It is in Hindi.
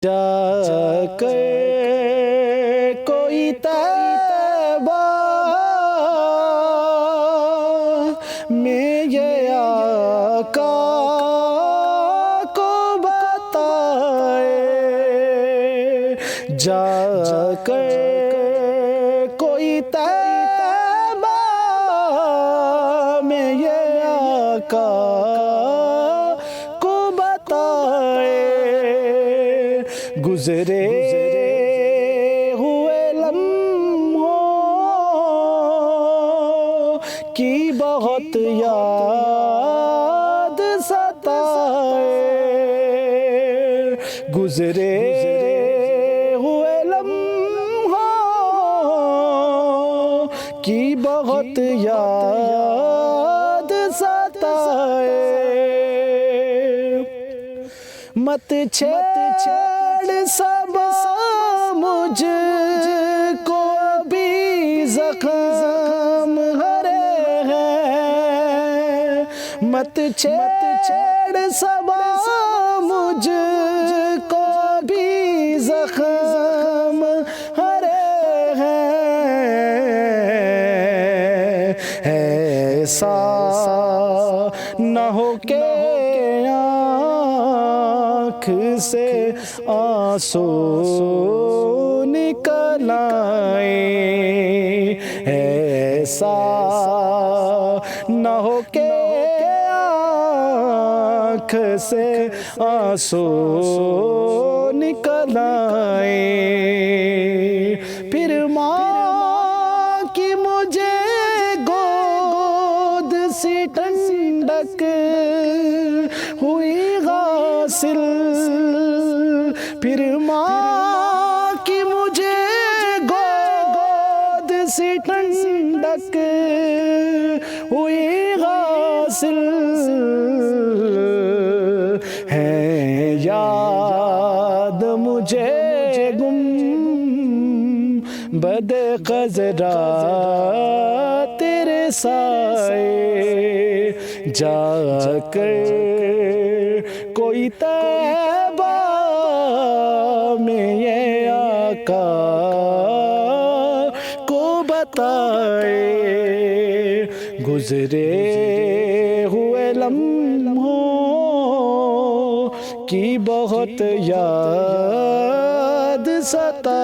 जाकर कोई तैबा में ये आका को बताए, जाकर कोई तैबा में ये आका को बताए। गुजरे हुए लम्हों की बहुत याद सताए, गुजरे हुए लम्हों की बहुत याद सताए। मत छेड़ सबा मुझको भी ज़ख्म हरे हैं, मत छेड़ सबा मुझको भी ज़ख्म हरे हैं। ऐसा न हो के आँख से आंसू निकल आए, ऐसा न हो के आँख से आंसू निकल आए। फिर माँ की मुझे गोद सी ठंडक हुई हासिल, फिर माँ की मुझे गोद सी ठंडक हुई हासिल। है याद मुझे गुंबद खज़रा तेरे साए, जाकर कोई तैबा में ये आका को बताए। गुजरे हुए लम्हों की बहुत याद सताए।